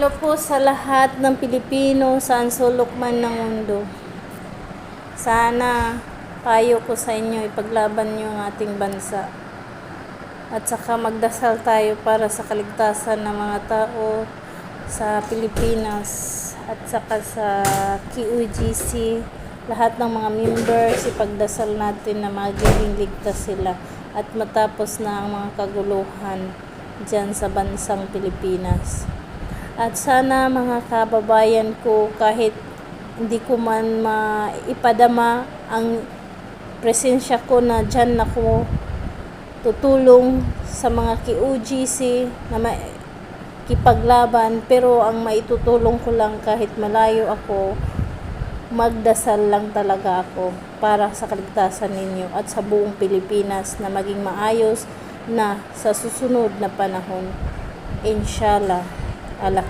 Hello po sa lahat ng Pilipino saan sulok man ng mundo. Sana payo ko sa inyo, ipaglaban nyo ang ating bansa. At saka magdasal tayo para sa kaligtasan ng mga tao sa Pilipinas at saka sa QGC. Lahat ng mga members, ipagdasal natin na magiging ligtas sila at matapos na ang mga kaguluhan dyan sa bansang Pilipinas. At sana mga kababayan ko, kahit hindi ko man maipadama ang presensya ko na dyan ako tutulong sa mga QGC na makipaglaban, pero ang maitutulong ko lang kahit malayo ako, magdasal lang talaga ako para sa kaligtasan ninyo at sa buong Pilipinas na maging maayos na sa susunod na panahon. Inshallah. Ala